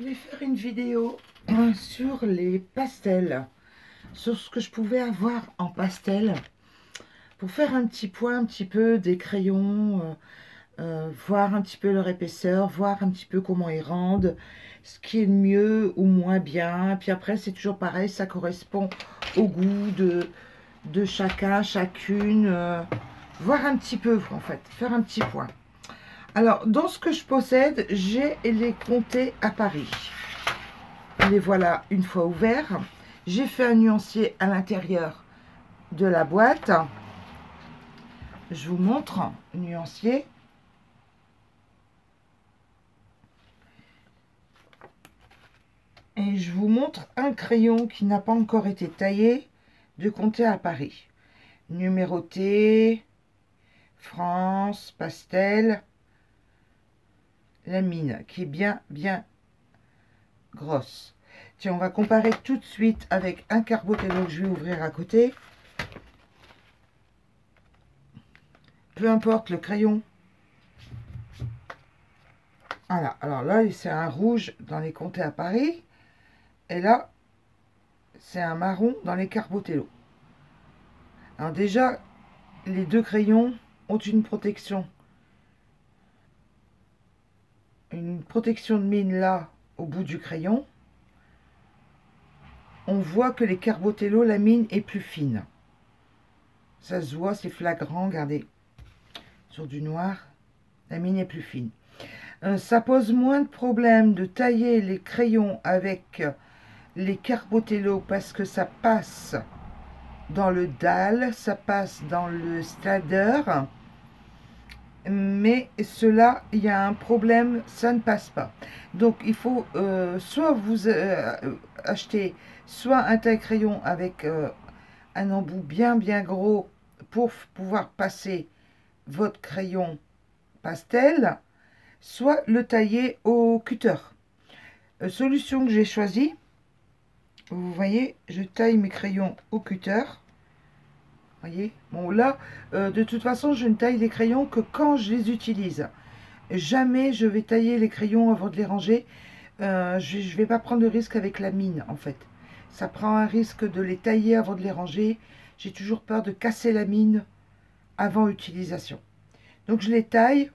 voulais faire une vidéo sur les pastels, sur ce que je pouvais avoir en pastel, pour faire un petit point un petit peu des crayons, voir un petit peu leur épaisseur, voir un petit peu comment ils rendent, ce qui est mieux ou moins bien. Puis après, c'est toujours pareil, ça correspond au goût de chacun, chacune, voir un petit peu, en fait, faire un petit point. Alors, dans ce que je possède, j'ai les comtés à Paris. Les voilà une fois ouverts. J'ai fait un nuancier à l'intérieur de la boîte. Je vous montre le nuancier. Et je vous montre un crayon qui n'a pas encore été taillé de comté à Paris. Numéroté, France, pastel, la mine qui est bien grosse. Tiens, on va comparer tout de suite avec un Carbotello que je vais ouvrir à côté. Peu importe le crayon. Voilà, alors là, c'est un rouge dans les comtés à Paris. Et là, c'est un marron dans les Carbotello. Alors déjà, les deux crayons ont une protection. Une protection de mine là, au bout du crayon. On voit que les Carbotello, la mine est plus fine. Ça se voit, c'est flagrant, regardez. Sur du noir, la mine est plus fine. Ça pose moins de problèmes de tailler les crayons avec les Carbotello parce que ça passe dans le dalle, ça passe dans le stader. Mais cela, il y a un problème, ça ne passe pas. Donc il faut soit vous acheter soit un taille-crayon avec un embout bien gros pour pouvoir passer votre crayon pastel, soit le tailler au cutter. Solution que j'ai choisie, vous voyez, je taille mes crayons au cutter. Voyez, bon là, de toute façon, je ne taille les crayons que quand je les utilise. Jamais je vais tailler les crayons avant de les ranger. Je ne vais pas prendre de risque avec la mine, en fait. Ça prend un risque de les tailler avant de les ranger. J'ai toujours peur de casser la mine avant utilisation. Donc je les taille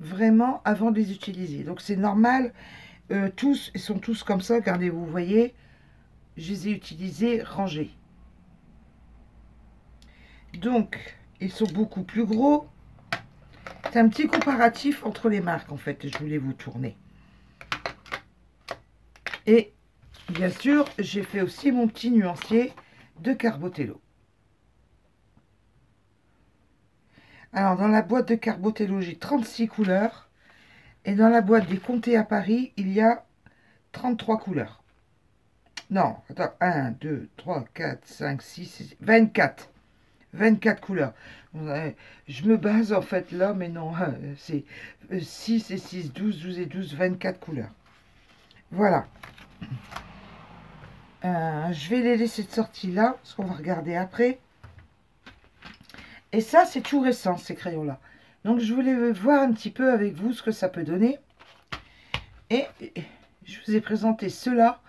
vraiment avant de les utiliser. Donc c'est normal, tous, ils sont tous comme ça, regardez, vous voyez, je les ai utilisés rangés. Donc, ils sont beaucoup plus gros. C'est un petit comparatif entre les marques, en fait, je voulais vous tourner. Et, bien sûr, j'ai fait aussi mon petit nuancier de Carbotello. Alors, dans la boîte de Carbotello, j'ai 36 couleurs. Et dans la boîte des comtés à Paris, il y a 33 couleurs. Non, attends, 1, 2, 3, 4, 5, 6, 24. 24 couleurs. Je me base en fait là, mais non, c'est 6 et 6, 12, 12 et 12, 24 couleurs. Voilà. Je vais les laisser de sortie là, parce qu'on va regarder après. Et ça, c'est tout récent, ces crayons-là. Donc, je voulais voir un petit peu avec vous ce que ça peut donner. Et je vous ai présenté ceux-là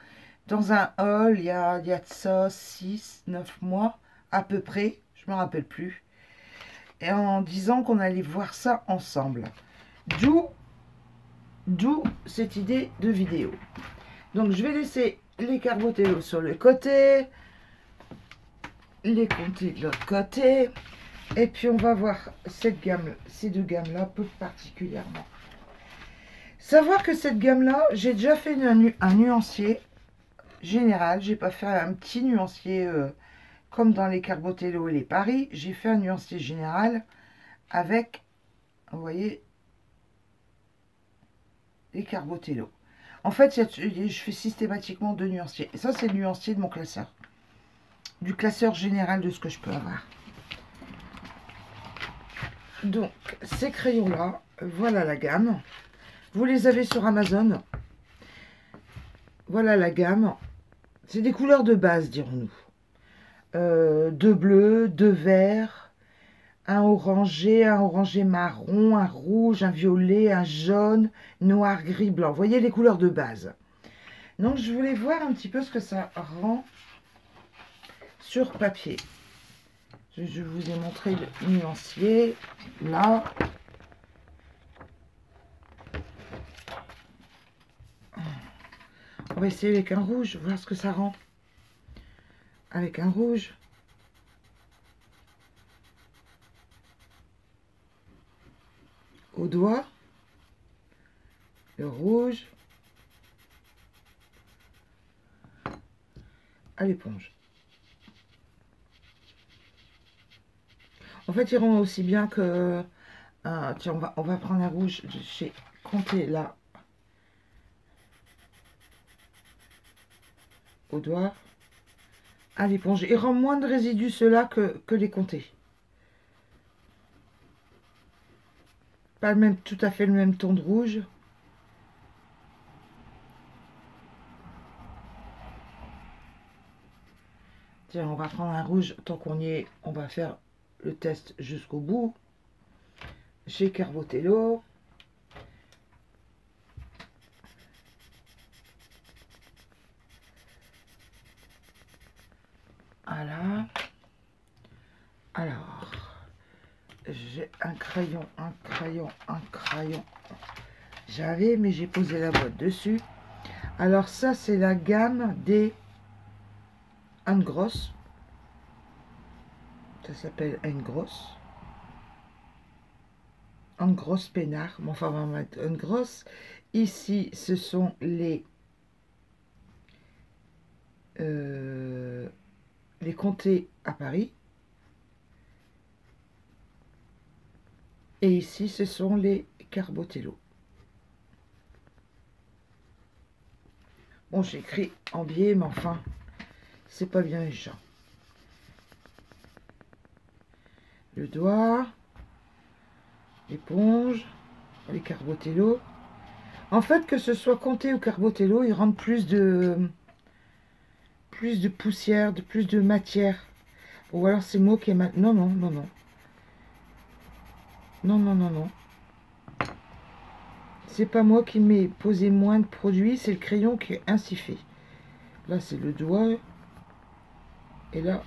dans un haul, il y a de ça 6, 9 mois à peu près. Je ne me rappelle plus. Et en disant qu'on allait voir ça ensemble. D'où cette idée de vidéo. Donc je vais laisser les Carbotello sur le côté. Les comtés de l'autre côté. Et puis on va voir cette gamme, ces deux gammes-là plus particulièrement. Savoir que cette gamme-là, j'ai déjà fait un nuancier général. J'ai pas fait un petit nuancier... comme dans les Carbotello et les Paris, j'ai fait un nuancier général avec, vous voyez, les Carbotello. En fait, je fais systématiquement deux nuanciers. Et ça, c'est le nuancier de mon classeur. Du classeur général de ce que je peux avoir. Donc, ces crayons-là, voilà la gamme. Vous les avez sur Amazon. Voilà la gamme. C'est des couleurs de base, dirons-nous. Deux bleus, deux verts, un orangé marron, un rouge, un violet, un jaune, noir, gris, blanc. Vous voyez les couleurs de base. Donc, je voulais voir un petit peu ce que ça rend sur papier. Je vous ai montré le nuancier, là. On va essayer avec un rouge, voir ce que ça rend. Avec un rouge. Au doigt. Le rouge. À l'éponge. En fait, il rend aussi bien que... tiens, on va prendre un rouge. J'ai compté là. Au doigt. À l'éponge. Il rend moins de résidus ceux-là que les comtés. Pas le même, tout à fait le même ton de rouge. Tiens, on va prendre un rouge. Tant qu'on y est, on va faire le test jusqu'au bout. Chez Carbotello. Voilà. Alors, j'ai un crayon. J'avais, mais j'ai posé la boîte dessus. Alors ça, c'est la gamme des Engross. Ça s'appelle Engross. Engross peinard. Bon, enfin, on va mettre Engross. Ici, ce sont les comtés à Paris. Et ici, ce sont les Carbotello. Bon, j'ai écrit en biais, mais enfin, c'est pas bien méchant. Le doigt, l'éponge, les Carbotello. En fait, que ce soit comté ou Carbotello, ils rendent plus de poussière, plus de matière. Ou alors c'est moi qui est mal. Non, non, non, non. Non, non, non, non. C'est pas moi qui m'ai posé moins de produits, c'est le crayon qui est ainsi fait. Là, c'est le doigt. Et là...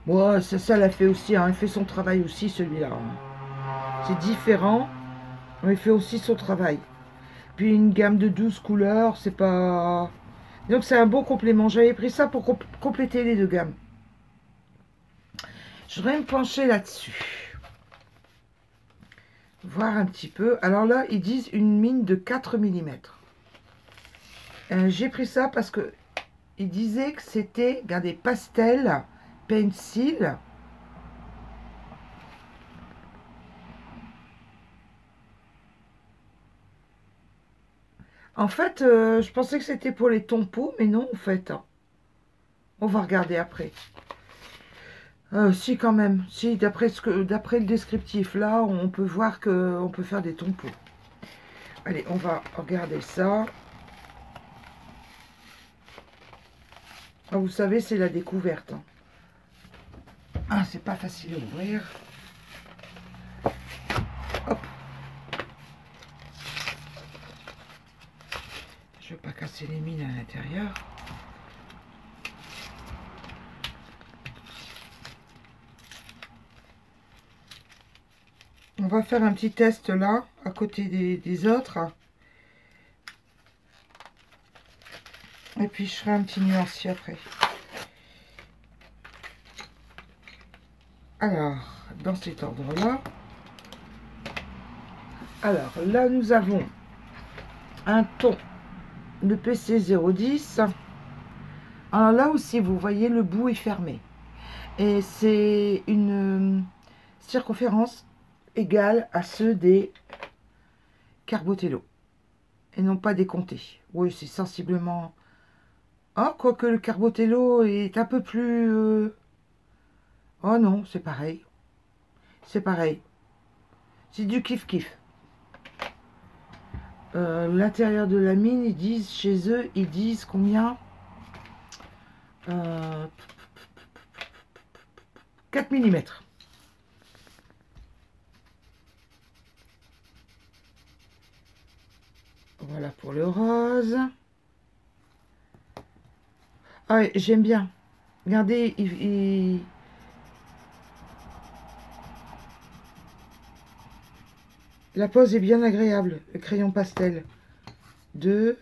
Bon, ça l'a fait aussi, hein. Il fait son travail aussi, celui-là. C'est différent, mais il fait aussi son travail. Puis une gamme de 12 couleurs, c'est pas... Donc c'est un bon complément. J'avais pris ça pour compléter les deux gammes. Je voudrais me pencher là-dessus. Voir un petit peu. Alors là, ils disent une mine de 4 mm. J'ai pris ça parce que ils disaient que c'était, regardez, pastel, pencil. En fait, je pensais que c'était pour les tompos, mais non, en fait. On va regarder après. Si, quand même. Si, d'après le descriptif, là, on peut voir qu'on peut faire des tompos. Allez, on va regarder ça. Ah, vous savez, c'est la découverte. Hein. Ah, c'est pas facile à ouvrir. Hop. Je veux pas casser les mines à l'intérieur. On va faire un petit test là, à côté des autres. Et puis je ferai un petit nuancier après. Alors, dans cet ordre-là. Alors, là, nous avons un ton de PC 010. Alors là aussi, vous voyez, le bout est fermé. Et c'est une circonférence égale à ceux des Carbotello. Et non pas des comtés. Oui, c'est sensiblement... Ah, quoique le Carbotello est un peu plus... Oh non, c'est pareil. C'est pareil. C'est du kiff-kiff. L'intérieur de la mine, ils disent, chez eux, ils disent combien 4 mm. Voilà pour le rose. Ah, ouais, j'aime bien. Regardez, la pose est bien agréable, le crayon pastel. 2,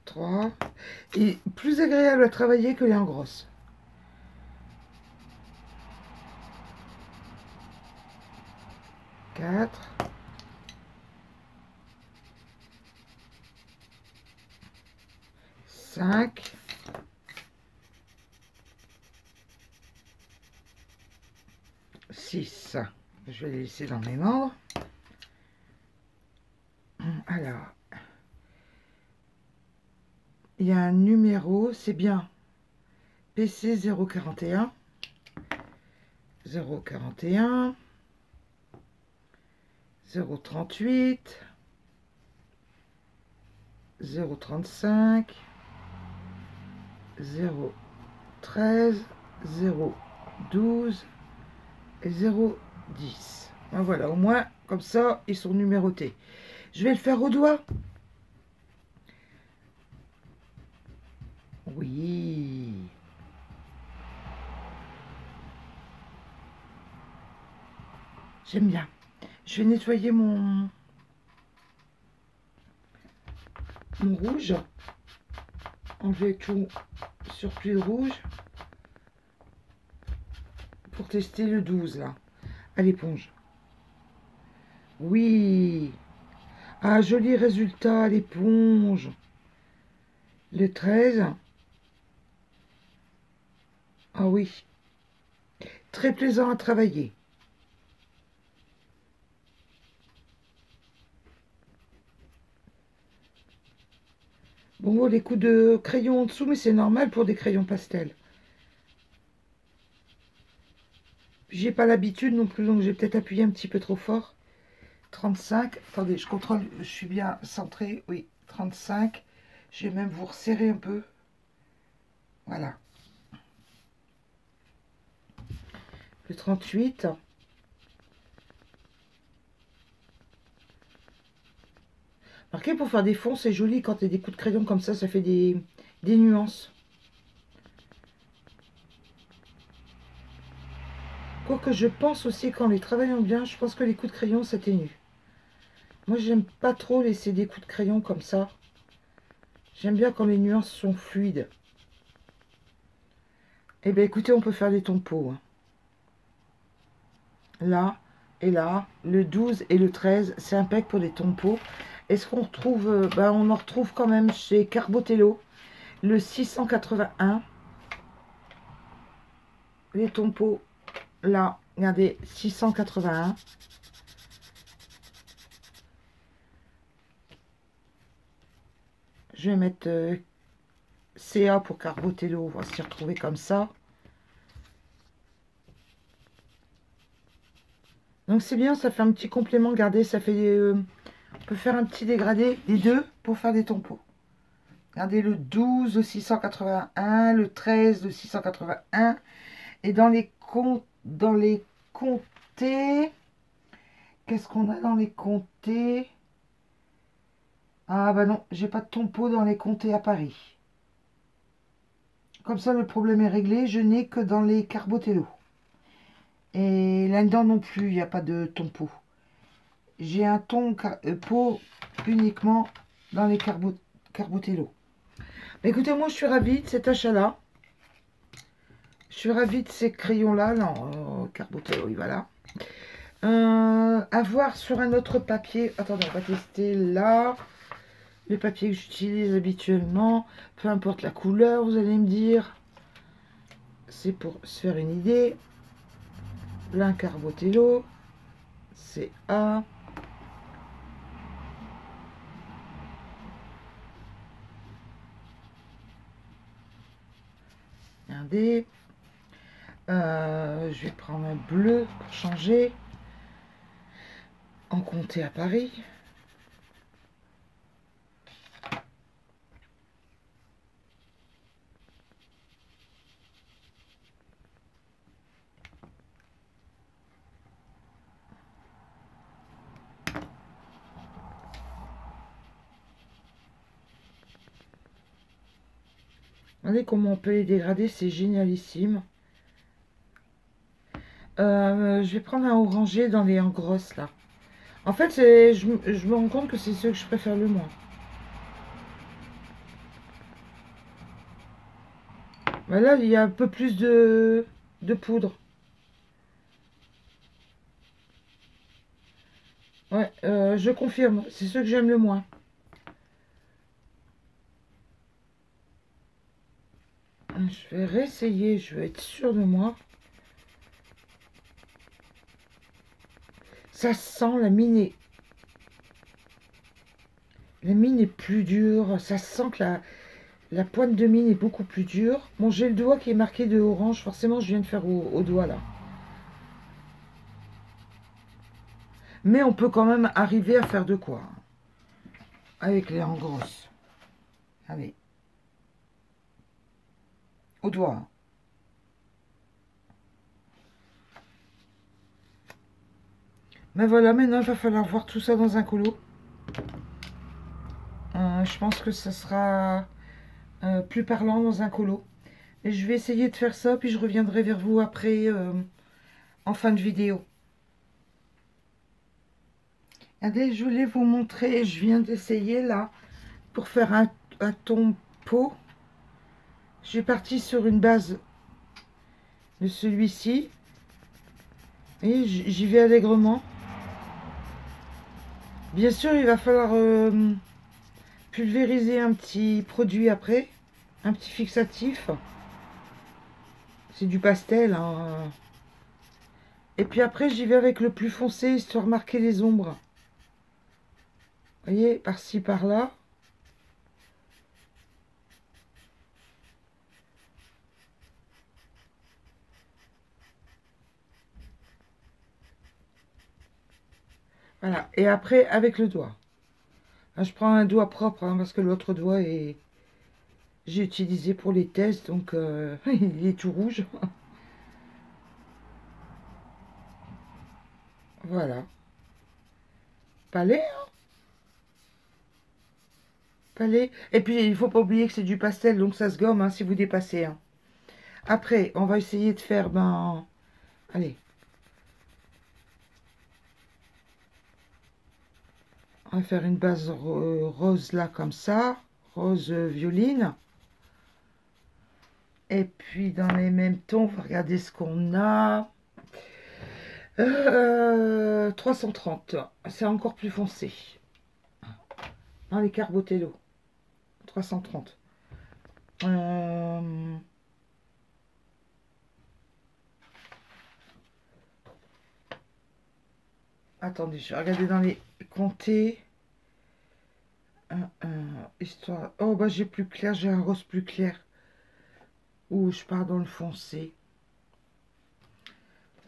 3. Et plus agréable à travailler que les en grosse. 4. 5. 6. Je vais les laisser dans mes membres. Alors, il y a un numéro, c'est bien PC 041, 041, 038, 035, 013, 012 et 010. Ben voilà, au moins, comme ça, ils sont numérotés. Je vais le faire au doigt. Oui. J'aime bien. Je vais nettoyer mon rouge. Enlever tout surplus de rouge. Pour tester le 12, là. À l'éponge. Oui. Ah, joli résultat à l'éponge. Le 13. Ah oui. Très plaisant à travailler. Bon, les coups de crayon en dessous, mais c'est normal pour des crayons pastels. J'ai pas l'habitude non plus, donc j'ai peut-être appuyé un petit peu trop fort. 35. Attendez, je contrôle, je suis bien centré. Oui, 35. Je vais même vous resserrer un peu. Voilà. Le 38. Marquez, pour faire des fonds, c'est joli quand il y a des coups de crayon comme ça fait des nuances. Quoique je pense aussi qu'en les travaillant bien, je pense que les coups de crayon s'atténuent. Moi, j'aime pas trop laisser des coups de crayon comme ça. J'aime bien quand les nuances sont fluides. Eh bien, écoutez, on peut faire des tompos. Hein. Là et là, le 12 et le 13, c'est impec pour des tompos. Est-ce qu'on retrouve... on en retrouve quand même chez Carbotello, le 681. Les tompos, là, regardez, 681. Je vais mettre CA pour Carbotello, on va s'y retrouver comme ça. Donc c'est bien, ça fait un petit complément, regardez, ça fait... on peut faire un petit dégradé des deux pour faire des tompos. Regardez le 12 de 681, le 13 de 681. Et dans les comtés, qu'est-ce qu'on a dans les comtés? Ah bah non, j'ai pas de tompo dans les comtés à Paris. Comme ça, le problème est réglé. Je n'ai que dans les Carbotello. Et là-dedans non plus, il n'y a pas de tompo. J'ai un pot uniquement dans les Carbotello. Écoutez, moi, je suis ravie de cet achat-là. Je suis ravie de ces crayons-là. Non, Carbotello, oui, voilà. À voir sur un autre papier. Attendez, on va tester là. Le papier que j'utilise habituellement. Peu importe la couleur, vous allez me dire. C'est pour se faire une idée. L'un Carbotello. C'est A. Regardez. Je vais prendre un bleu pour changer. En comté à Paris. Regardez comment on peut les dégrader, c'est génialissime. Je vais prendre un orangé dans les en grosses là. En fait, je me rends compte que c'est ceux que je préfère le moins. Bah là, il y a un peu plus de poudre. Ouais, je confirme, c'est ceux que j'aime le moins. Je vais réessayer, je vais être sûre de moi. Ça sent la mine est plus dure. Ça sent que la pointe de mine est beaucoup plus dure. Bon, j'ai le doigt qui est marqué de orange. Forcément, je viens de faire au doigt là. Mais on peut quand même arriver à faire de quoi hein, avec les en grosses. Allez, au doigt. Hein. Mais voilà, maintenant il va falloir voir tout ça dans un colo. Je pense que ça sera plus parlant dans un colo. Et je vais essayer de faire ça, puis je reviendrai vers vous après en fin de vidéo. Regardez, je voulais vous montrer, je viens d'essayer là, pour faire un ton peau. Je suis partie sur une base de celui-ci. Et j'y vais allègrement. Bien sûr, il va falloir pulvériser un petit produit après. Un petit fixatif. C'est du pastel. Hein. Et puis après, j'y vais avec le plus foncé, histoire de marquer les ombres. Vous voyez, par-ci, par-là. Voilà. Et après, avec le doigt. Là, je prends un doigt propre, hein, parce que l'autre doigt est... J'ai utilisé pour les tests, donc il est tout rouge. Voilà. Palais, hein, palais. Et puis, il faut pas oublier que c'est du pastel, donc ça se gomme hein, si vous dépassez. Hein. Après, on va essayer de faire, ben... Allez. On va faire une base rose là, comme ça. Rose violine. Et puis, dans les mêmes tons, on va regarder ce qu'on a. 330. C'est encore plus foncé. Dans les Carbotello. 330. Attendez, je vais regarder dans les comtés. Histoire. Oh, bah j'ai plus clair, j'ai un rose plus clair. Ou je pars dans le foncé.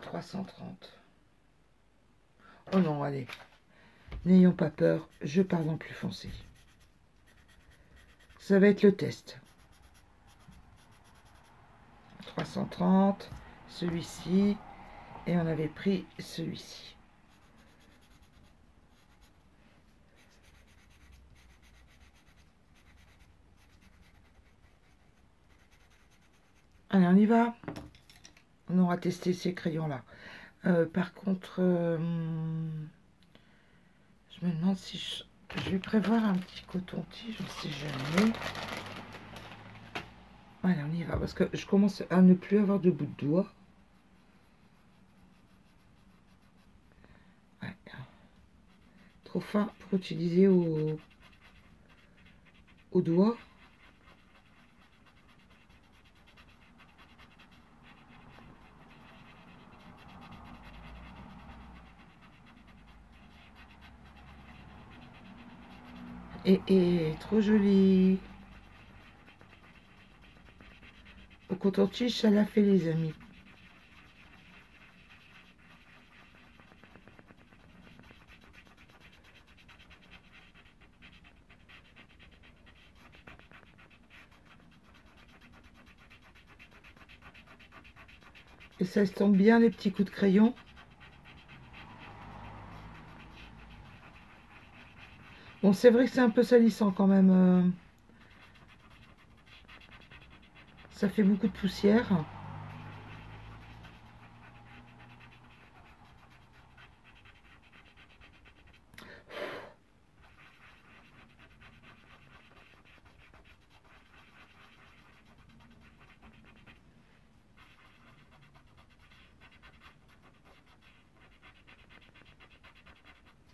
330. Oh non, allez. N'ayons pas peur, je pars dans le plus foncé. Ça va être le test. 330, celui-ci, et on avait pris celui-ci. Allez, on y va. On aura testé ces crayons-là. Par contre, je me demande si je vais prévoir un petit coton-tige, je ne sais jamais. Allez, on y va, parce que je commence à ne plus avoir de bout de doigt. Ouais. Trop fin pour utiliser au doigt. Et trop joli. Au coton-tige, ça l'a fait, les amis. Et ça estompe bien les petits coups de crayon. Bon, c'est vrai que c'est un peu salissant quand même. Ça fait beaucoup de poussière.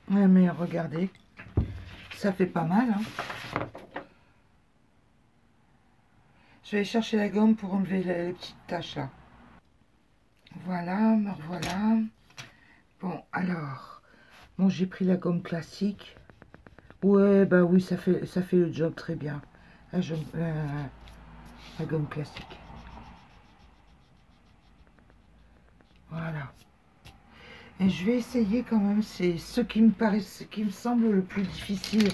Ouais, mais regardez, ça fait pas mal, hein. Je vais aller chercher la gomme pour enlever les petites taches là. Voilà, me revoilà. Bon, alors, bon, j'ai pris la gomme classique. Ouais, bah oui, ça fait le job très bien. La gomme classique. Voilà. Et je vais essayer quand même, c'est ce qui me paraît, ce qui me semble le plus difficile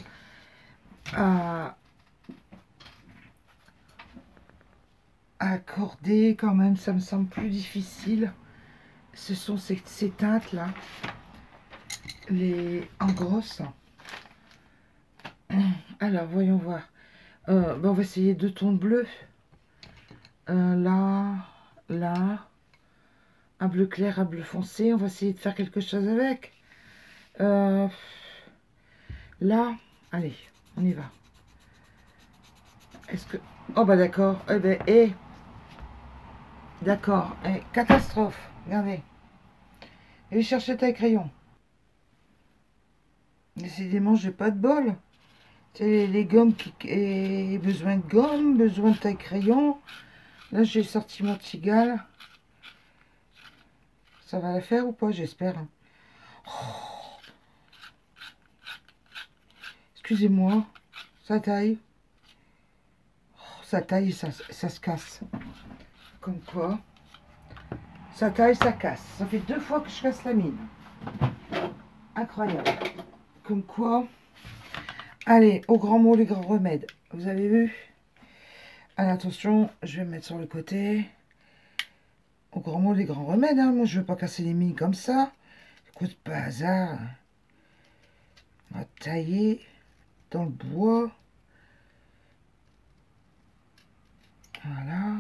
à accorder quand même, ça me semble plus difficile. Ce sont ces teintes là, les en grosse. Alors, voyons voir. On va essayer deux tons de bleu. Là, là, un bleu clair, un bleu foncé. On va essayer de faire quelque chose avec. Là, allez, on y va. Est-ce que... Oh bah d'accord. Eh ben, d'accord. Catastrophe. Regardez. Et chercher ta crayon. Décidément, j'ai pas de bol. C'est les gommes qui... Et besoin de gomme, besoin de taille crayon. Là, j'ai sorti mon Tigal. Ça va la faire ou pas, j'espère. Oh, excusez-moi. Ça taille. Oh, ça taille et ça se casse. Comme quoi. Ça taille, ça casse. Ça fait 2 fois que je casse la mine. Incroyable. Comme quoi. Allez, au grand mot, les grands remèdes. Vous avez vu? Allez, attention, je vais me mettre sur le côté. Au grand mot, les grands remèdes. Hein. Moi, je veux pas casser les mines comme ça. Écoute, pas hasard. On va tailler dans le bois. Voilà.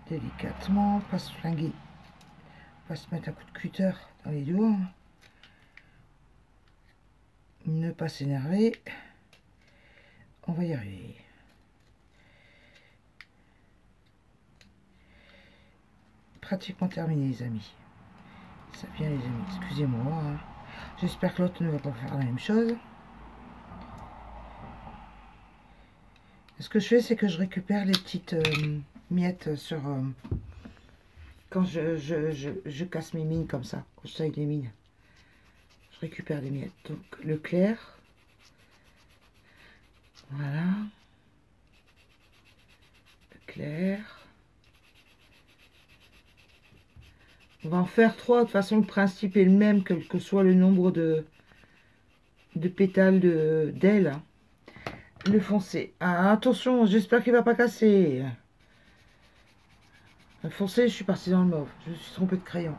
Délicatement. Pas se flinguer. Pas se mettre un coup de cutter dans les doigts. Ne pas s'énerver. On va y arriver. Pratiquement terminé, les amis. Ça vient, les amis. Excusez-moi. Hein. J'espère que l'autre ne va pas faire la même chose. Ce que je fais, c'est que je récupère les petites miettes sur... quand je casse mes mines comme ça. Quand je taille les mines. Je récupère des miettes. Donc, le clair. Voilà. Le clair. On va en faire 3. De toute façon, le principe est le même, quel que soit le nombre de pétales d'ailes. Hein. Le foncé. Ah, attention, j'espère qu'il ne va pas casser. Le foncé, je suis partie dans le mauve. Je me suis trompée de crayon.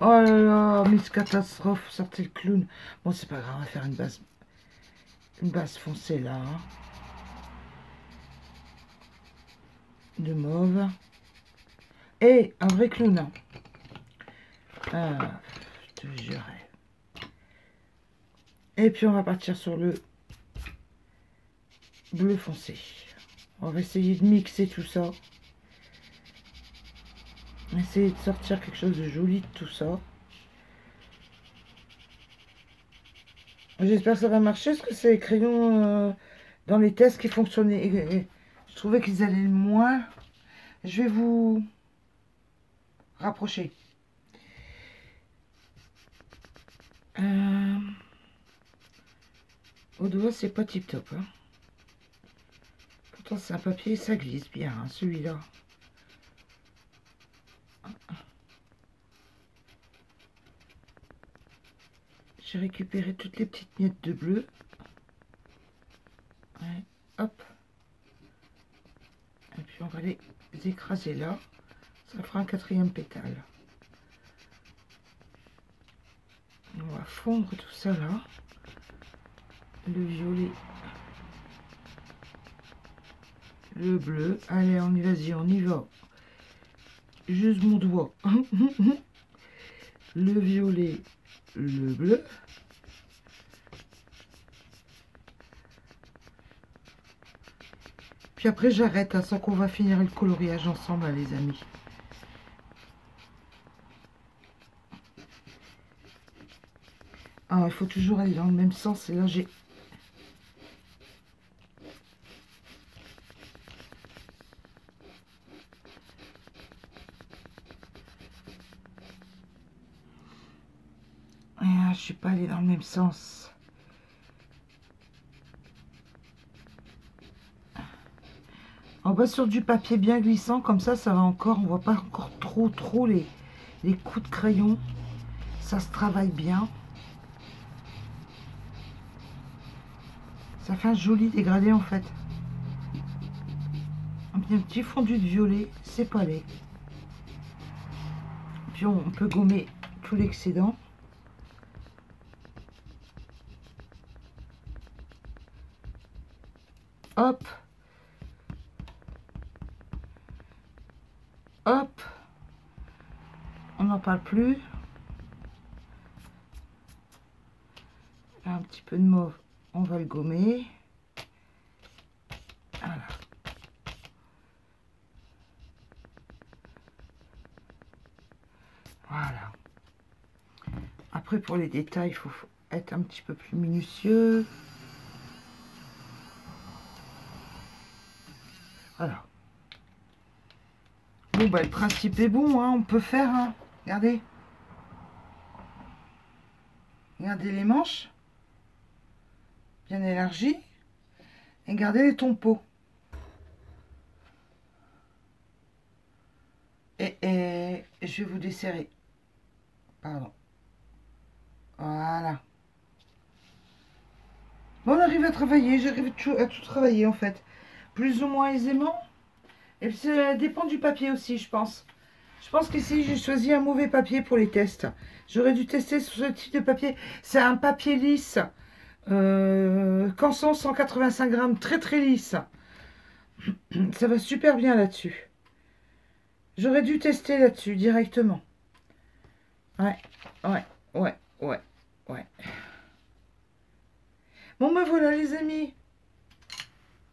Oh là là, Miss Catastrophe, sortez le clown. Bon, c'est pas grave, on va faire une base foncée là. Hein. De mauve. Et un vrai clown. Hein. Ah, je te jurerai. Et puis on va partir sur le bleu foncé. On va essayer de mixer tout ça. Essayer de sortir quelque chose de joli de tout ça. J'espère que ça va marcher, parce que c'est les crayons dans les tests qui fonctionnaient. Je trouvais qu'ils allaient le moins. Je vais vous rapprocher. Au doigt, c'est pas tip top. Hein. Pourtant, c'est un papier, ça glisse bien, hein, celui-là. J'ai récupéré toutes les petites miettes de bleu. Ouais, hop. Et puis on va les écraser là. Ça fera un 4e pétale. On va fondre tout ça là. Le violet. le bleu. Allez, on y vas-y, on y va. Juste mon doigt. Le violet, le bleu. Puis après, j'arrête, hein, sans qu'on va finir le coloriage ensemble, hein, les amis. Ah, il faut toujours aller dans le même sens. Et là, j'ai... Ah, je suis pas allée dans le même sens. On va sur du papier bien glissant, comme ça va encore, on voit pas encore trop les coups de crayon. Ça se travaille bien. Ça fait un joli dégradé en fait. Un petit fondu de violet, c'est pas laid. Puis on peut gommer tout l'excédent. Hop. Hop. On n'en parle plus. Un petit peu de mauve, on va le gommer. Voilà. Voilà. Après, pour les détails, il faut être un petit peu plus minutieux. Voilà. Bon, bah, le principe est bon, hein, on peut faire, hein. Regardez. Regardez les manches. Bien élargies. Et regardez les tombeaux. Et je vais vous desserrer. Pardon. Voilà. Bon, on arrive à travailler. J'arrive à tout travailler, en fait. Plus ou moins aisément. Et puis, ça dépend du papier aussi, je pense. Je pense qu'ici, j'ai choisi un mauvais papier pour les tests. J'aurais dû tester sur ce type de papier. C'est un papier lisse. Canson 185 grammes. Très, très lisse. Ça va super bien là-dessus. J'aurais dû tester là-dessus directement. Ouais. Bon, ben voilà, les amis.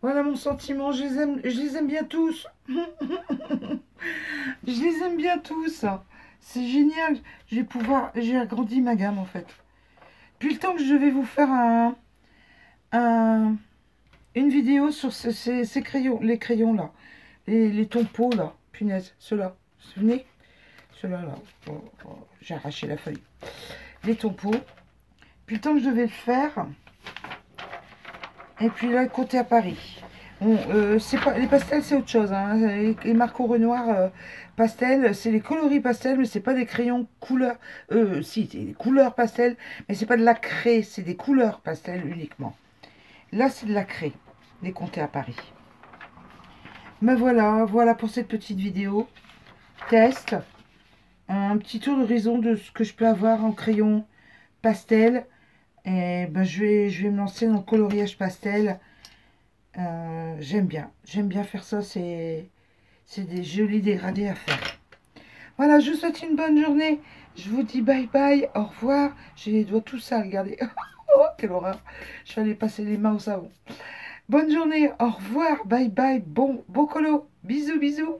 Voilà mon sentiment. Je les aime bien tous. Je les aime bien tous. C'est génial. J'ai agrandi ma gamme, en fait. Puis le temps que je vais vous faire une vidéo sur ces crayons, les crayons là. Les tompeaux là. Punaise, ceux-là. Vous vous souvenez? Ceux-là, là. J'ai arraché la feuille. Les tompeaux. Puis le temps que je devais le faire. Et puis là, côté à Paris. Bon, c'est pas, les pastels, c'est autre chose. Hein. Les Marco Renoir pastel, c'est les coloris pastel, mais c'est pas des crayons couleurs. Si, c'est des couleurs pastel, mais c'est pas de la craie, c'est des couleurs pastel uniquement. Là, c'est de la craie, les comtés à Paris. Mais voilà pour cette petite vidéo. Test. Un petit tour d'horizon de ce que je peux avoir en crayon pastel. Et ben, je vais me lancer dans le coloriage pastel. J'aime bien faire ça. C'est des jolis dégradés à faire. Voilà, je vous souhaite une bonne journée. Je vous dis bye bye, au revoir. J'ai les doigts tout sales, regardez. Oh, quelle horreur. Je vais aller passer les mains au savon. Bonne journée, au revoir, bye bye, bon colo. Bisous, bisous.